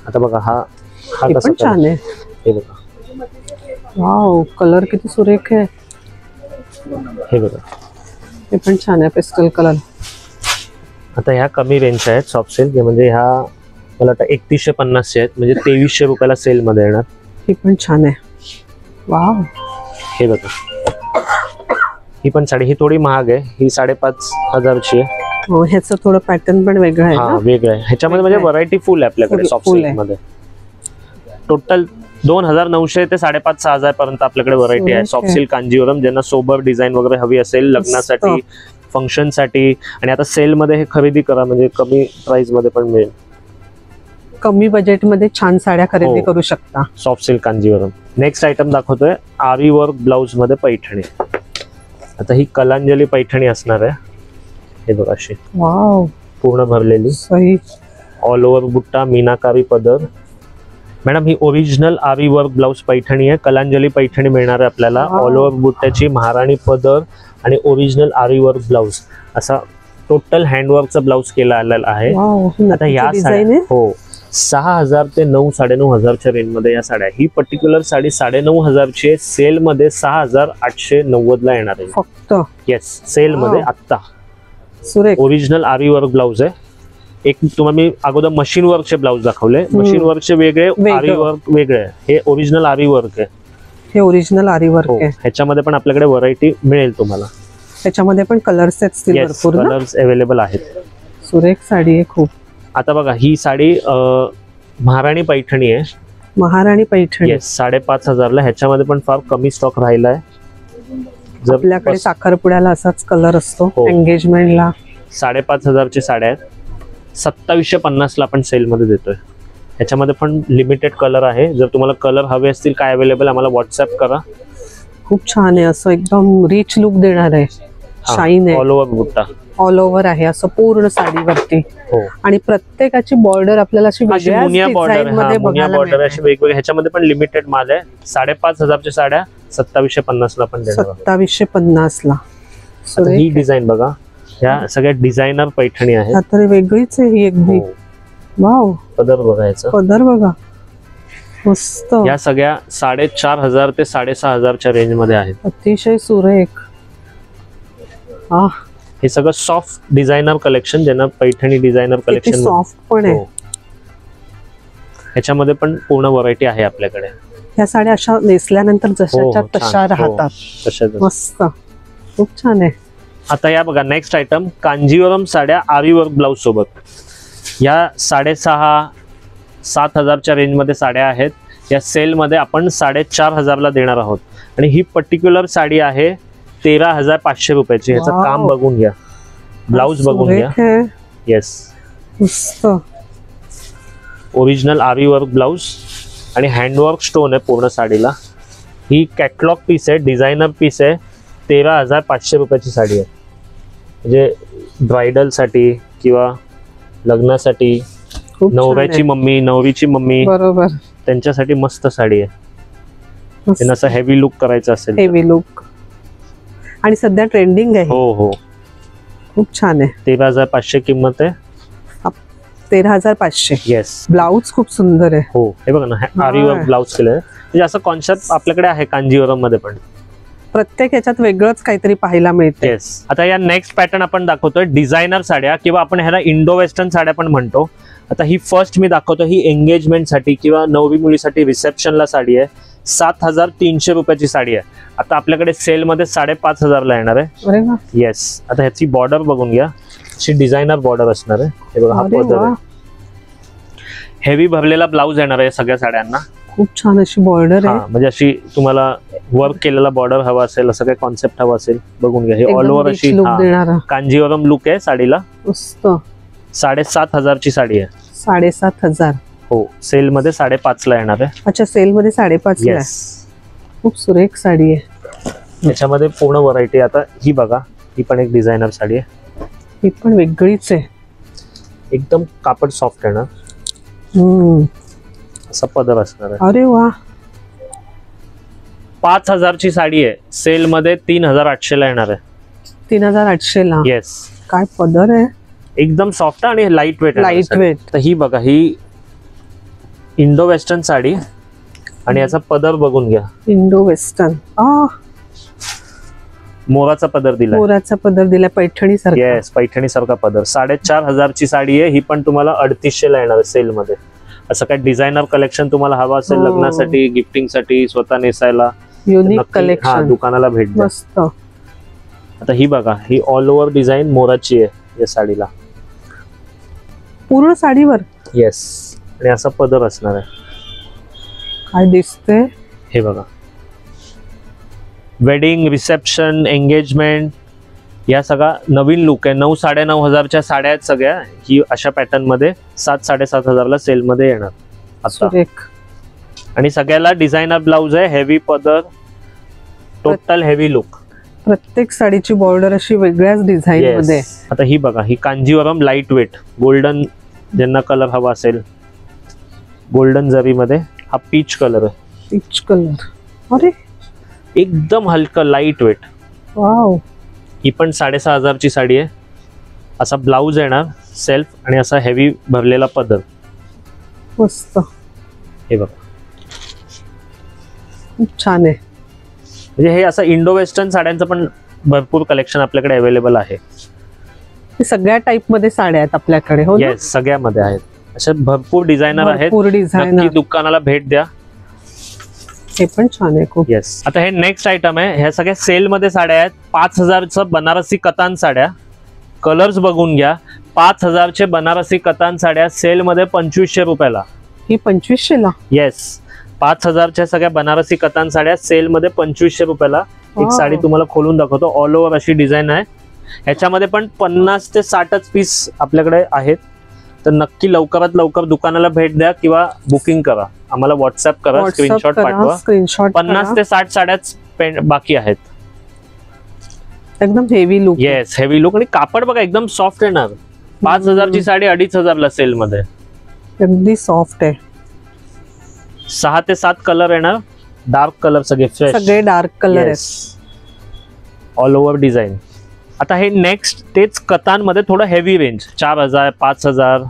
आता बघा, हा पण छान आहे. हे बघा. वाव, कलर किती सुरेख आहे. हे बघा, हे पण छान आहे, पेस्टल कलर. आता ह्या कमी रेंजच्या आहेत सॉफ्ट सिल्क. म्हणजे ह्या मला वाटतं 3,150 आहेत, म्हणजे 2,300 रुपयाला सेल मध्ये येणार. ही पण छान आहे. वाव. हे बघा, ही पण साडी, ही थोडी महाग आहे. ही 5,500ची आहे. हो, ह्याचं थोडं पॅटर्न पण वेगळं आहे. हा, वेगळं आहे. ह्याच्यामध्ये म्हणजे व्हरायटी फुल आहे आपल्याकडे सॉफ्ट सिल्क मध्ये. टोटल 2,900 ते 5,500-6,000 पर्यंत आपल्याकडे व्हरायटी आहे सॉफ्ट सिल्क कांजीवरम. ज्यांना सोबर डिझाईन वगैरे हवी असेल लग्नासाठी, फंक्शन साठी. आणि आता सेल मध्ये हे खरेदी करा, म्हणजे कमी प्राइस मध्ये पण मिळेल. कमी बजेट मध्ये छान साड्या खरेदी करू शकता. Soft silk Kanjeevaram. Next item दाखवतोय, आरी वर्क ब्लाउज मध्ये पैठणी. आता ही कलांजली पैठणी असणार आहे. हे बघा, अशी वाव, पूर्ण भरलेली, सही, ऑल ओव्हर बुट्टा, मीनाकारी पदर. मॅडम, ही ओरिजिनल आरी वर्क ब्लाउज पैठणी आहे. कलांजली पैठणी मिळणार आहे आपल्याला. ऑल ओव्हर बुट्ट्याची महाराणी पदर आणि ओरिजिनल आरी वर्क ब्लाउज, असा टोटल हँडवर्कचा ब्लाउज केला आलेला आहे. आता या साड्या, हो, 6,000 ते 9,000-9,500च्या रेंज मध्ये या साड्या. ही पर्टिक्युलर साडी 9,500ची आहे. सेल मध्ये 6,890ला येणार आहे फक्त. येस, सेल मध्ये आत्ता. सुरेख. ओरिजिनल आरी वर्क ब्लाउज आहे. एक तुम्हाला मी अगोदर मशीन वर्कचे ब्लाउज दाखवले. मशीन वर्कचे वेगळे, आरी वर्क वेगळे. हे ओरिजिनल आरी वर्क आहे. हे ओरिजिनल आरी वर्क आहे. ह्याच्यामध्ये पण आपल्याकडे व्हरायटी मिळेल तुम्हाला. त्याच्यामध्ये पण कलर्स आहेत स्टिल भरपूर ना. कलर्स अवेलेबल आहेत. सुरेख साडी आहे खूप. आता बघा ही साडी महाराणी पैठणी आहे. महाराणी पैठणी. येस 5,500 ह्याच्यामध्ये पण फार कमी स्टॉक राहिला आहे. आपल्याकडे साखरपुड्याला असाच कलर असतो. एंगेजमेंटला 5,500 ची साड्या आहेत. 2750 ला आपण सेल मध्ये देतोय. ह्याच्यामध्ये पण लिमिटेड कलर आहे. जर तुम्हाला कलर हवे असतील काय अवेलेबल आम्हाला व्हॉट्सअप करा. खूप छान आहे. असं एकदम रिच लुक देणार आहे. शाईन आहे. ऑल ओव्हर बुट्टा ऑल ओव्हर आहे असं पूर्ण साडीवरती. आणि प्रत्येकाची बॉर्डर आपल्याला अशी मुनिया बॉर्डर अशी वेगवेगळ्या. ह्याच्यामध्ये पण लिमिटेड माल आहे. 5,500 च्या साड्या 2750 ला पण देणार. 2750 ला. ही डिझाईन बघा. ह्या सगळ्या डिझायनर पैठणी आहेत. तर वेगळीच आहे ही एकदम. वाव. पदर बघायचं. पदर बघा मस्त. या सगळ्या 4,500 ते 6,500 च्या रेंज मध्ये आहेत. अतिशय सुरेख. हे सगळं सॉफ्ट डिझायनर कलेक्शन ज्यांना पैठणी डिझायनर कलेक्शन सॉफ्ट पण आहे. ह्याच्यामध्ये पण पूर्ण व्हरायटी आहे आपल्याकडे. ह्या साड्या अशा नेसल्यानंतर जशाच्या तशा राहतात. मस्त खूप छान आहे. आता या बघा नेक्स्ट आयटम कांजीवरम साड्या आरी वर्क ब्लाउज सोबत. या 6,500-7,000 च्या रेंज मध्ये साड्या आहेत. या सेल मध्ये आपण 4,500 ला देणार आहोत. आणि ही पर्टिक्युलर साडी आहे 13,500 रुपयाची. ह्याचं काम बघून घ्या. ब्लाउज बघून घ्या. येस मस्त. ओरिजिनल आरी वर्क ब्लाउज आणि हँडवर्क स्टोन आहे पूर्ण साडीला. ही कॅटलॉग पीस आहे. डिझायनर पीस आहे. 13,500 रुपयाची साडी आहे. म्हणजे ब्रायडल साठी किंवा लग्नासाठी नवऱ्याची मम्मी नवरीची मम्मी बरोबर त्यांच्यासाठी मस्त साडी आहे. त्यांना असं हेवी लुक करायचं असेल. हेवी लुक आणि सध्या ट्रेंडिंग आहे. हो खूप छान आहे. 13,500 किंमत आहे. 13,500. येस. ब्लाउज खूप सुंदर आहे. हो हे बघा ना आरी वर्क ब्लाउज केलंय. म्हणजे असं कॉन्सेप्ट आपल्याकडे आहे कांजीवरम मध्ये पण. प्रत्येक ह्याच्यात वेगळंच काहीतरी पाहायला मिळते. येस. आता या नेक्स्ट पॅटर्न आपण दाखवतोय डिझायनर साड्या किंवा आपण ह्याला इंडो वेस्टर्न साड्या पण म्हणतो. आता ही फर्स्ट मी दाखवतो. ही एंगेजमेंट साठी किंवा नवरी मुलीसाठी रिसेप्शनला साडी आहे. 7,300 रुपयाची साडी आहे. आता आपल्याकडे सेल मध्ये 5,500 ला येणार आहे. येस. आता ह्याची बॉर्डर बघून घ्या. अशी डिझायनर बॉर्डर असणार आहे. हे बघा हा पदर आहे. हेवी भरलेला ब्लाउज येणार आहे सगळ्या साड्यांना. खूप छान अशी बॉर्डर आहे. म्हणजे अशी तुम्हाला वर्क केलेला बॉर्डर हवा असेल असं काही कॉन्सेप्ट हवा असेल बघून घ्या. हे ऑल ओव्हर अशी कांजीवरम लुक आहे साडीला. मस्त. 7,500 ची साडी आहे. 7,500. हो सेल मध्ये 5,500 ला येणार आहे. अच्छा सेल मध्ये 5,500 ला. खूप सुरेख साडी आहे. त्याच्यामध्ये पूर्ण व्हरायटी. आता ही बघा ही पण एक डिझायनर साडी आहे. ही पण वेगळीच आहे. एकदम कापड सॉफ्ट आहे ना. असा पदर असणार आहे. अरे वा. 5,000 ची साडी आहे. सेल मध्ये 3,800 ला येणार आहे. 3,800 ला. येस. काय पदर आहे. एकदम सॉफ्ट आणि लाईट वेट. Light weight. तर ही बघा ही इंडो वेस्टर्न साडी आणि याचा पदर बघून घ्या. Indo western. मोराचा पदर दिला. मोराचा पदर दिला पैठणी सारखा. येस पैठणी सारखा पदर. 4,500 ची साडी आहे. ही पण तुम्हाला 3,800 ला येणार आहे सेल मध्ये. असं काय डिझायनर कलेक्शन तुम्हाला हवं असेल लग्नासाठी गिफ्टिंग साठी स्वतः नेसायला युनिक कलेक्शन दुकानाला भेट द्या. मस्त. आता ही बघा ही ऑल ओव्हर डिझाईन मोराची आहे या साडीला. पूर्ण साडीवर. येस. आणि असा पदर असणार आहे. काय दिसते हे बघा. वेडिंग रिसेप्शन एंगेजमेंट या सगळा नवीन लुक आहे. 9,000-9,500 च्या साड्या आहेत सगळ्या. ही अशा पॅटर्न मध्ये 7,000-7,500 ला सेल मध्ये येणार आता. आणि सगळ्याला डिझायनर ब्लाउज आहे. हेवी पदर. Total heavy look. प्रत्येक साडीची बॉर्डर अशी वेगळ्याच डिझाईन मध्ये. आता ही बघा ही कांजीवरम लाईट वेट गोल्डन ज्यांना कलर हवा असेल गोल्डन जरी मध्ये. हा पीच कलर आहे. Peach colour. अरे एकदम हलका लाईट वेट. वाव. ही पण 6,500 ची साडी आहे. असा ब्लाउज येणार सेल्फ आणि असा हेवी भरलेला पदर. मस्त. हे बघा खूप छान आहे. म्हणजे हे असं इंडो वेस्टर्न साड्यांचं पण भरपूर कलेक्शन आपल्याकडे अवेलेबल आहे. सगळ्या टाइप मध्ये साड्या आहेत आपल्याकडे. हो येस सगळ्यामध्ये आहेत. अशा भरपूर डिझायनर आहेत. नक्की दुकानाला भेट द्या. हे पण छान आहे खूप. येस. आता हे नेक्स्ट आयटम आहे. ह्या सगळ्या सेल मध्ये साड्या आहेत. 5000चं बनारसी कतान साड्या. कलर्स बघून घ्या. 5000चे बनारसी कतान साड्या सेल मध्ये 2500 रुपयाला. ही 2500ला. येस. 5000च्या सगळ्या बनारसी कतान साड्या सेल मध्ये 2500 रुपयाला. एक साडी तुम्हाला खोलून दाखवतो. ऑल ओव्हर अशी डिझाईन आहे. ह्याच्यामध्ये पण 50 ते 60च पीस आपल्याकडे आहेत. तर नक्की लवकरात लवकर दुकानाला भेट द्या किंवा बुकिंग करा. आम्हाला व्हॉट्सअप करा, स्क्रीनशॉट पाठवा. 50 ते 60 साड्याच बाकी आहेत. एकदम heavy look. Yes, heavy look. आणि कापड बघा एकदम सॉफ्ट येणार. 5000ची साडी 2500ला सेल मध्ये. अगदी सॉफ्ट आहे. 6 ते 7 कलर येणार. डार्क कलर सगळे फ्रेश, सगळे डार्क कलर आहेत. All over design. आता हे नेक्स्ट तेच कतांमध्ये थोडं हेवी रेंज 4000, 5000,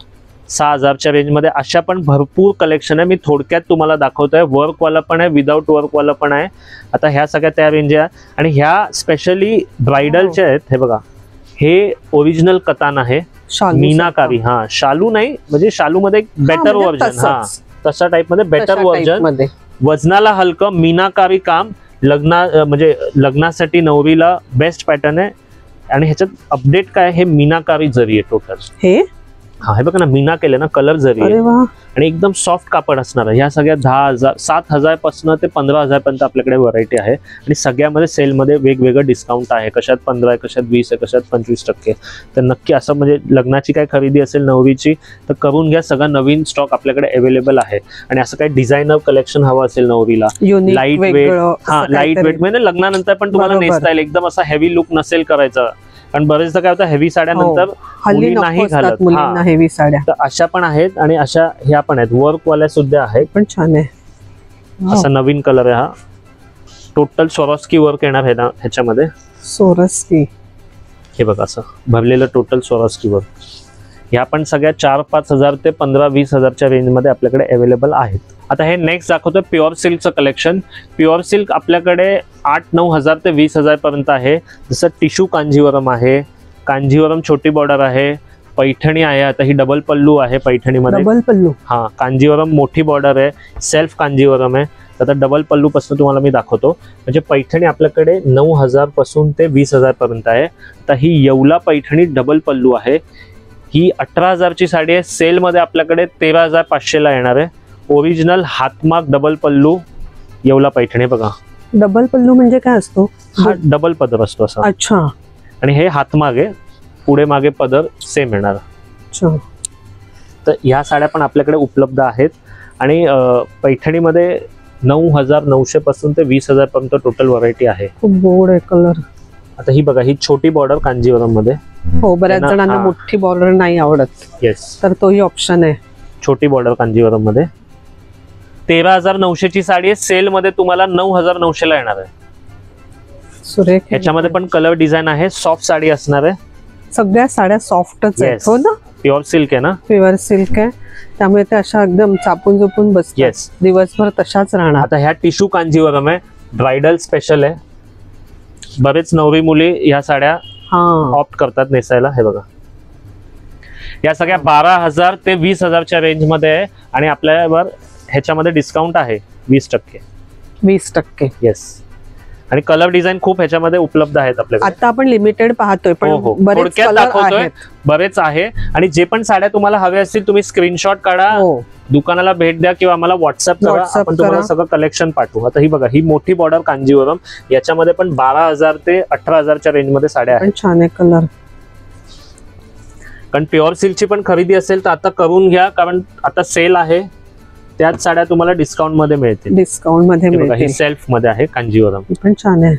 6000च्या रेंजमध्ये अशा पण भरपूर कलेक्शन आहे. मी थोडक्यात तुम्हाला दाखवतोय. वर्कवाला पण आहे, विदाऊट वर्कवाला पण आहे. आता ह्या सगळ्या त्या रेंज आहे. आणि ह्या स्पेशली ब्रायडलच्या आहेत. हे बघा, हे ओरिजिनल कतान आहे. मीनाकारी. हा, शालू नाही, म्हणजे शालू मध्ये एक बेटर व्हर्जन. हा, तशा टाइप मध्ये बेटर व्हर्जन. वजनाला हलकं मीनाकारी काम. म्हणजे लग्नासाठी नवरीला बेस्ट पॅटर्न आहे. आणि ह्याच्यात अपडेट काय, हे मीनाकारी जरी आहे टोटल. हे हा, हे बघा ना, मीना केले ना, कलर जरी आहे. आणि एकदम सॉफ्ट कापड असणार आहे. ह्या सगळ्या 10,000, 7,000 पासून ते 15,000 पर्यंत आपल्याकडे व्हरायटी आहे. आणि सगळ्यामध्ये सेलमध्ये वेगवेगळं डिस्काउंट आहे. कशात 15 आहे, कशात 20 आहे, कशात 25%. तर नक्की असं म्हणजे लग्नाची काय खरेदी असेल नवरीची तर करून घ्या. सगळं नवीन स्टॉक आपल्याकडे अवेलेबल आहे. आणि असं काही डिझायनर कलेक्शन हवं असेल नवरीला, लाईट वेट. हा, लाईट वेट म्हणजे लग्नानंतर पण तुम्हाला नेसता येईल. एकदम असा हेवी लुक नसेल करायचा. कारण बरेचदा काय होतं, हेवी साड्यानंतर हल्ली नाही घालत मुलींना हेवी साड्या. तर अशा पण आहेत आणि अशा ह्या पण आहेत. वर्कवाल्या सुद्धा आहेत. पण छान आहे. असा नवीन कलर आहे हा. टोटल स्वरास्की वर्क येणार आहे ना ह्याच्यामध्ये. स्वरास्की. हे बघा, असं भरलेलं टोटल स्वरास्की वर्क. ह्या पण सगळ्या 4-5 हजार ते 15-20 हजारच्या रेंजमध्ये आपल्याकडे अवेलेबल आहेत. आता हे नेक्स्ट दाखवतोय प्युअर सिल्कचं कलेक्शन. प्युअर सिल्क आपल्याकडे 8-9 हजार ते 20 हजार पर्यंत आहे. जसं टिश्यू कांजीवरम आहे, कांजीवरम छोटी बॉर्डर आहे, पैठणी आहे. आता ही डबल पल्लू आहे पैठणीमध्ये. डबल पल्लू. हा, कांजीवरम मोठी बॉर्डर आहे, सेल्फ कांजीवरम आहे. आता डबल पल्लू पासून तुम्हाला मी दाखवतो. म्हणजे पैठणी आपल्याकडे 9,000 पासून ते 20,000 पर्यंत आहे. आता ही येवला पैठणी डबल पल्लू आहे. ही 18,000ची साडी आहे. सेलमध्ये आपल्याकडे 13,500ला येणार आहे. ओरिजिनल हातमाग डबल पल्लू येवला पैठणी. बघा, डबल पल्लू म्हणजे काय असतो? हा डबल पदर असतो असा. अच्छा. आणि हे हातमाग आहे, पुढे मागे पदर सेम येणार. अच्छा. तर ह्या साड्या पण आपल्याकडे उपलब्ध आहेत. आणि पैठणीमध्ये 9,900 पासून ते 20,000 पर्यंत टोटल व्हरायटी आहे. खूप गोड आहे कलर. आता ही बघा, ही छोटी बॉर्डर कांजीवरम मध्ये. हो, बऱ्याच जणांना मोठी बॉर्डर नाही आवडत. येस, तर तोही ऑप्शन आहे. छोटी बॉर्डर कांजीवरम मध्ये. 13,900ची साडी आहे. सेल मध्ये तुम्हाला 9,900ला येणार आहे. सुरेख. ह्याच्यामध्ये पण कलर डिझाईन आहे. सॉफ्ट साडी असणार आहे. सगळ्या साड्या सॉफ्टच आहेत. हो ना, प्युअर सिल्क आहे ना. प्युअर सिल्क आहे, त्यामुळे ते अशा एकदम चापून चुपून बसतात. दिवसभर तशाच राहणार. आता ह्या टिश्यू कांजीवरम आहे, ब्रायडल स्पेशल आहे. बरेच नवरी मुली ह्या साड्या ऑप्ट करतात नेसायला. हे बघा, या सगळ्या 12,000 ते 20,000च्या रेंज मध्ये आहे. आणि आपल्यावर ह्याच्यामध्ये डिस्काउंट आहे 20%. 20%. येस. आणि कलर डिझाईन खूप ह्याच्यामध्ये उपलब्ध आहेत आपल्याकडे. आता आपण लिमिटेड पाहतोय, पण बरेच दाखवतोय, बरेच आहे. आणि जे पण साड्या तुम्हाला हव्या असतील तुम्ही स्क्रीनशॉट काढा, दुकानाला भेट द्या किंवा आम्हाला व्हॉट्सअप करा. आपण तुम्हाला सगळं कलेक्शन पाठवू. आता ही बघा, ही मोठी बॉर्डर कांजीवरम. याच्यामध्ये पण 12,000 ते 18,000च्या रेंज मध्ये साड्या आहेत. छान आहे कलर. कारण प्युअर सिल्कची पण खरेदी असेल तर आता करून घ्या, कारण आता सेल आहे. त्याच साड्या तुम्हाला डिस्काउंट मध्ये मिळतील. डिस्काउंट मध्ये मिळतील. सेल्फ मध्ये आहे कांजीवरम. पण छान आहे,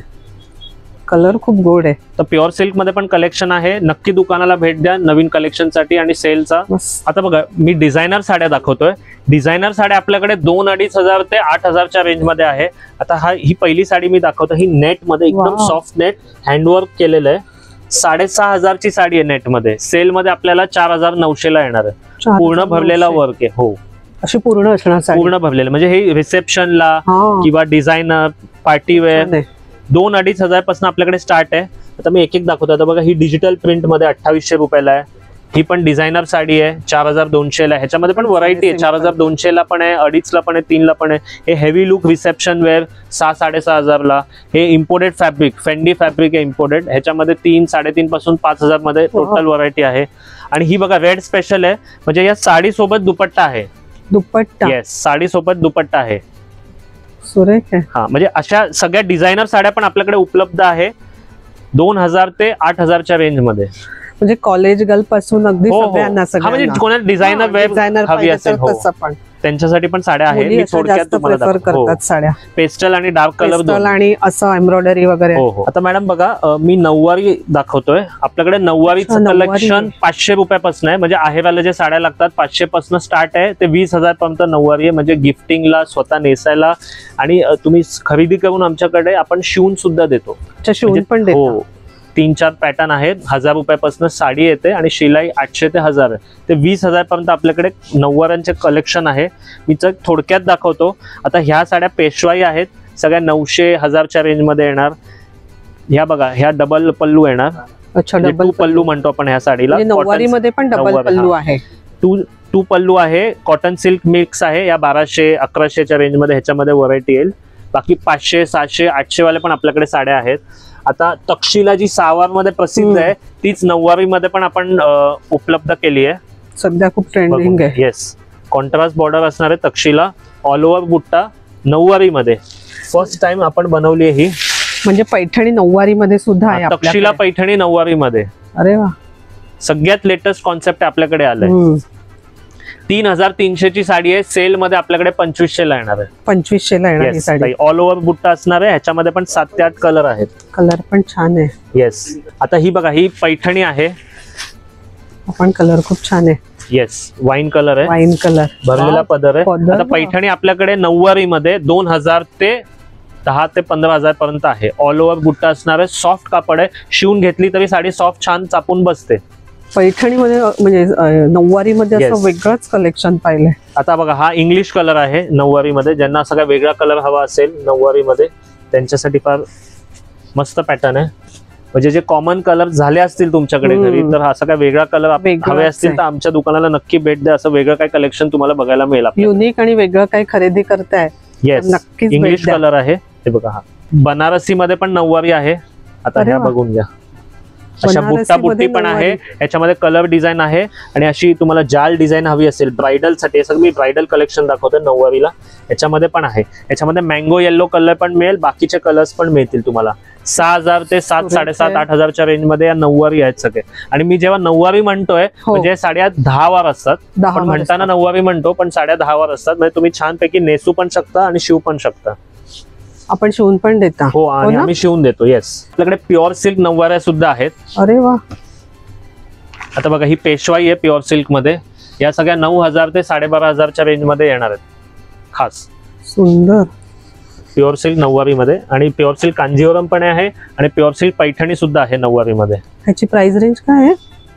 कलर खूप गोड आहे. तर प्युअर सिल्क मध्ये पण कलेक्शन आहे. नक्की दुकानाला भेट द्या नवीन कलेक्शन साठी आणि सेलचा. आता बघा, मी डिझायनर साड्या दाखवतोय. डिझायनर साड्या आपल्याकडे 2,500 ते 8,000च्या रेंज मध्ये आहे. आता ही पहिली साडी मी दाखवतो. ही नेट मध्ये एकदम सॉफ्ट नेट हँडवर्क केलेलं आहे. 6,500ची साडी आहे नेट मध्ये. सेल मध्ये आपल्याला 4,900ला येणार आहे. पूर्ण भरलेला वर्क आहे. हो, अशी पूर्ण असणार साडी. पूर्ण भरलेलं म्हणजे हे रिसेप्शनला किंवा डिझायनर पार्टीवेअर 2-2,500 पासून आपल्याकडे स्टार्ट आहे. आता मी एक एक दाखवतो. आता बघा, ही डिजिटल प्रिंट मध्ये 2,800 रुपयाला आहे. ही पण डिझायनर साडी आहे, 4200 ला. ह्याच्यामध्ये पण व्हरायटी आहे, 4200 ला पण आहे, 2.5 ला पण आहे, 3 ला पण आहे. हे हेवी लुक रिसेप्शन वेअर 6-6.5 ला. हे इम्पोर्टेड फॅब्रिक, फेंडी फॅब्रिक आहे इम्पोर्टेड. ह्याच्यामध्ये 3-3.5 पासून 5000 मध्ये टोटल व्हरायटी आहे. आणि ही बघा रेड स्पेशल आहे, म्हणजे या साडी सोबत दुपट्टा आहे. दुपट्टा, येस, साडी सोबत दुपट्टा आहे. सुरेख आहे. हा, म्हणजे अशा सगळ्या डिझायनर साड्या पण आपल्याकडे उपलब्ध आहे 2000 ते 8000च्या रेंज मध्ये. म्हणजे कॉलेज गर्ल पासून अगदी हो, हो. सगळ्यांना हा, म्हणजे कोणाला डिझायनर वेअर हवी असेल हो, पण त्यांच्यासाठी पण साड्या आहेत. मी थोडक्यात तुम्हाला प्रेफर करतात साड्या. पेस्टल आणि डार्क कलर दोन. आणि असं एम्ब्रॉयडरी वगैरे. हो हो. आता मॅडम बघा, मी नऊवारी दाखवतोय. आपल्याकडे नऊवारीचं कलेक्शन 500 रुपयापासून आहे. म्हणजे आहेरला जे साड्या लागतात 500 पासून स्टार्ट आहे ते 20,000 पर्यंत नऊवारी आहे. म्हणजे गिफ्टिंगला, स्वतः नेसायला, आणि तुम्ही खरेदी करून आमच्याकडे आपण शिवून सुद्धा देतो. शिवून पण देतो. हो, 3-4 पॅटर्न आहेत. 1000 रुपयापासून साडी येते आणि शिलाई 800 ते 1000 आहे. ते 20,000 पर्यंत आपल्याकडे नऊवाऱ्यांचे कलेक्शन आहे. मी थोडक्यात दाखवतो. आता ह्या साड्या पेशवाई आहेत, सगळ्या 900-1000च्या रेंज मध्ये येणार. ह्या बघा, ह्या डबल पल्लू येणार. अच्छा, डबल पल्लू म्हणतो आपण ह्या साडीला. नऊवारी मध्ये पण डबल पल्लू आहे. टू पल्लू आहे. कॉटन सिल्क मिक्स आहे. या 1200-1100च्या रेंज मध्ये ह्याच्यामध्ये व्हरायटी येईल. बाकी 500, 700, 800 वाले पण आपल्याकडे साड्या आहेत. आता तक्षशिला जी सहावार मध्ये प्रसिद्ध आहे तीच नऊवारी मध्ये पण आपण उपलब्ध केली आहे. सध्या खूप ट्रेंडिंग आहे. येस, कॉन्ट्रास्ट बॉर्डर असणार आहे तक्षशिला, ऑल ओव्हर बुट्टा, नऊवारी मध्ये फर्स्ट टाइम आपण बनवली आहे ही. म्हणजे पैठणी नऊवारी मध्ये सुद्धा आहे तक्षशिला पैठणी नऊवारी मध्ये. अरे वा, सगळ्यात लेटेस्ट कॉन्सेप्ट आपल्याकडे आलाय. 3300 ची साडी आहे. सेल मध्ये आपल्याकडे 2500 ला येणार आहे. 2500 ला येणार ही साडी. ऑल ओव्हर बुट्टा असणार आहे. ह्याच्यामध्ये पण 7 ते 8 कलर आहेत. कलर पण छान आहे. येस. आता ही बघा, ही पैठणी आहे. आपण कलर खूप छान आहे. येस, वाईन कलर आहे. वाईन कलर, भरलेला पदर आहे. आता पैठणी आपल्याकडे नऊवारी मध्ये 2000 ते 10 ते 15,000 पर्यंत आहे. ऑल ओव्हर बुट्टा असणार आहे. सॉफ्ट कापड आहे. शिवून घेतली तरी साडी सॉफ्ट छान चापून बसते. पैठणी मध्ये म्हणजे नऊवारी मध्ये असं वेगळंच कलेक्शन पाहिलंय. आता बघा, हा इंग्लिश कलर आहे नऊवारी मध्ये. ज्यांना सगळा वेगळा कलर हवा असेल नऊवारी मध्ये त्यांच्यासाठी फार मस्त पॅटर्न आहे. म्हणजे जे कॉमन कलर झाले असतील तुमच्याकडे घरी, तर हा सगळा वेगळा कलर हवे असतील तर आमच्या दुकानाला नक्की भेट द्या. असं वेगळं काही कलेक्शन तुम्हाला बघायला मिळेल. युनिक आणि वेगळं काही खरेदी करताय, येस, नक्कीच इंग्लिश कलर आहे. हे बघा, हा बनारसी मध्ये पण नऊवारी आहे. आता ह्या बघून घ्या. अशा बुट्टा बुट्टी पण आहे. याच्यामध्ये कलर डिझाईन आहे. आणि अशी तुम्हाला जाल डिझाईन हवी असेल ब्रायडल साठी, हे सगळं मी ब्रायडल कलेक्शन दाखवतोय नऊवारीला. याच्यामध्ये पण आहे. याच्यामध्ये मँगो येल्लो कलर पण मिळेल, बाकीचे कलर्स पण मिळतील तुम्हाला. 6000 ते 7, 7.5, 8000च्या रेंज मध्ये या नऊवारी आहेत सगळे. आणि मी जेव्हा नऊवारी म्हणतोय म्हणजे साड्या 10 वार असतात. आपण म्हणताना नऊवारी म्हणतो पण साड्या 10 वार असतात. म्हणजे तुम्ही छानपैकी नेसू पण शकता आणि शिवू पण शकता. आपण शिवून पण देता. हो, आणि आम्ही शिवून देतो. येस, आपल्याकडे प्युअर सिल्क नऊवाऱ्या सुद्धा आहेत. अरे वा. आता बघा, ही पेशवाई आहे प्युअर सिल्क मध्ये. या सगळ्या 9000 ते 12,500च्या रेंज मध्ये येणार आहेत. खास सुंदर प्युअर सिल्क नऊवारी मध्ये. आणि प्युअर सिल्क कांजीवरम पण आहे आणि प्युअर सिल्क पैठणी सुद्धा आहे नऊवारी मध्ये. ह्याची प्राइस रेंज काय आहे?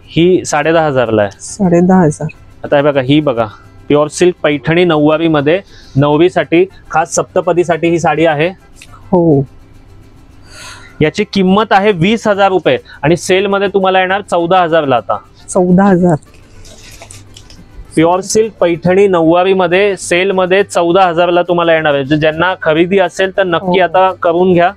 ही 10,500 ला आहे. 10,500. आता हे बघा, ही बघा प्युअर सिल्क पैठणी नऊवारी मध्ये, नवरीसाठी खास सप्तपदीसाठी ही साडी आहे. हो, याची किंमत आहे 20,000 रुपये आणि सेल मध्ये तुम्हाला येणार 14,000 ला. आता 14,000. प्युअर सिल्क पैठणी नऊवारी मध्ये सेल मध्ये 14,000 ला तुम्हाला येणार आहे. ज्यांना खरेदी असेल तर नक्की आता करून घ्या.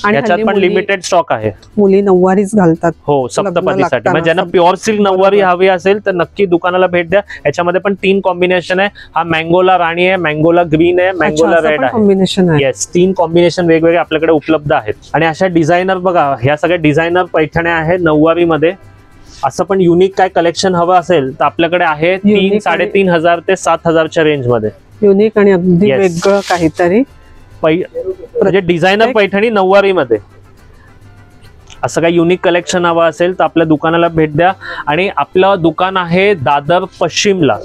याच्यात पण लिमिटेड स्टॉक आहे. मुली नऊवारीच घालतात. हो, सप्तपदीसाठी. म्हणजे ज्यांना प्युअर सिल्क नऊवारी हवी असेल तर नक्की दुकानाला भेट द्या. याच्यामध्ये पण 3 कॉम्बिनेशन आहे. हा मँगोला राणी आहे, मँगोला ग्रीन आहे, मँगोला रेड आहे. कॉम्बिनेशन आहे. येस, 3 कॉम्बिनेशन वेगवेगळे आपल्याकडे उपलब्ध आहेत. आणि अशा डिझायनर बघा, ह्या सगळ्या डिझायनर पैठण्या आहेत नऊवारी मध्ये. असं पण युनिक काय कलेक्शन हवं असेल तर आपल्याकडे आहे 3, 3,500 ते 7,000च्या रेंज मध्ये. युनिक आणि अगदी वेगळं काहीतरी. म्हणजे डिझायनर पैठणी नऊवारी मध्ये. असं काही युनिक कलेक्शन हवं असेल तर आपल्या दुकानाला भेट द्या. आणि आपलं दुकान आहे दादर पश्चिमला.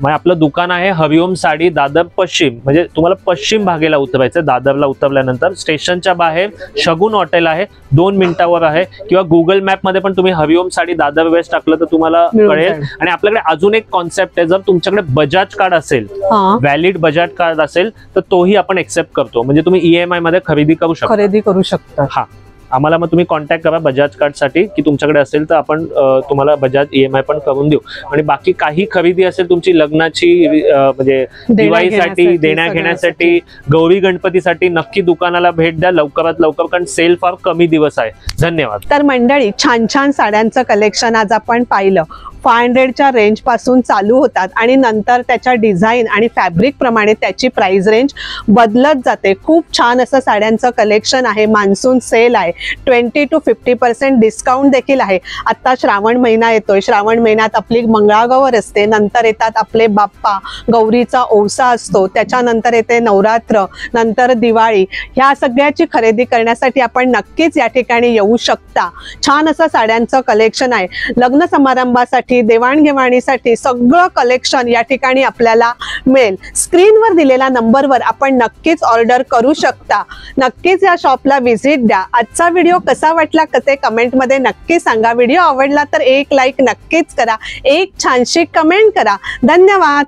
म्हणजे आपलं दुकान आहे हरिओम साडी दादर पश्चिम. म्हणजे तुम्हाला पश्चिम भागेला उतरायचं. दादरला उतरल्यानंतर स्टेशनच्या बाहेर शगुन हॉटेल आहे, 2 मिनिटावर आहे. किंवा गुगल मॅप मध्ये पण तुम्ही हरिओम साडी दादर वेस्ट टाकलं तर तुम्हाला कळेल. आणि आपल्याकडे अजून एक कॉन्सेप्ट आहे, जर तुमच्याकडे बजाज कार्ड असेल, व्हॅलिड बजाज कार्ड असेल तर तोही आपण एक्सेप्ट करतो. म्हणजे तुम्ही EMI मध्ये खरेदी करू शकता. हा, आम्हाला मग तुम्ही कॉन्टॅक्ट करा बजाज कार्डसाठी, की तुमच्याकडे असेल तर आपण तुम्हाला बजाज EMI पण करून देऊ. आणि बाकी काही खरेदी असेल तुमची लग्नाची म्हणजे दिवाळीसाठी, देण्या घेण्यासाठी, गौरी गणपतीसाठी, नक्की दुकानाला भेट द्या लवकरात लवकर, कारण सेल फार कमी दिवस आहे. धन्यवाद. तर मंडळी, छान छान साड्यांचं कलेक्शन आज आपण पाहिलं. 500च्या रेंज पासून चालू होतात आणि नंतर त्याच्या डिझाईन आणि फॅब्रिक प्रमाणे त्याची प्राइस रेंज बदलत जाते. खूप छान असं साड्यांचं कलेक्शन आहे. मान्सून सेल आहे, 20 to 50% डिस्काउंट देखील आहे. आता श्रावण महिना येतोय, श्रावण महिन्यात आपली मंगळागौर असते, नंतर येतात आपले बाप्पा, गौरीचा ओवसा असतो, त्याच्यानंतर येते नवरात्र, नंतर दिवाळी. ह्या सगळ्याची खरेदी करण्यासाठी आपण नक्कीच या ठिकाणी येऊ शकता. छान असं साड्यांचं कलेक्शन आहे. लग्न समारंभासाठी, देवाणघेवाणीसाठी सगळं कलेक्शन या ठिकाणी आपल्याला मिळेल. स्क्रीनवर दिलेल्या नंबरवर आपण नक्कीच ऑर्डर करू शकता. नक्कीच या शॉपला व्हिजिट द्या. आजचा व्हिडिओ कसा वाटला ते कमेंटमध्ये नक्की सांगा. व्हिडिओ आवडला तर एक लाईक नक्कीच करा, एक छानशी कमेंट करा. धन्यवाद.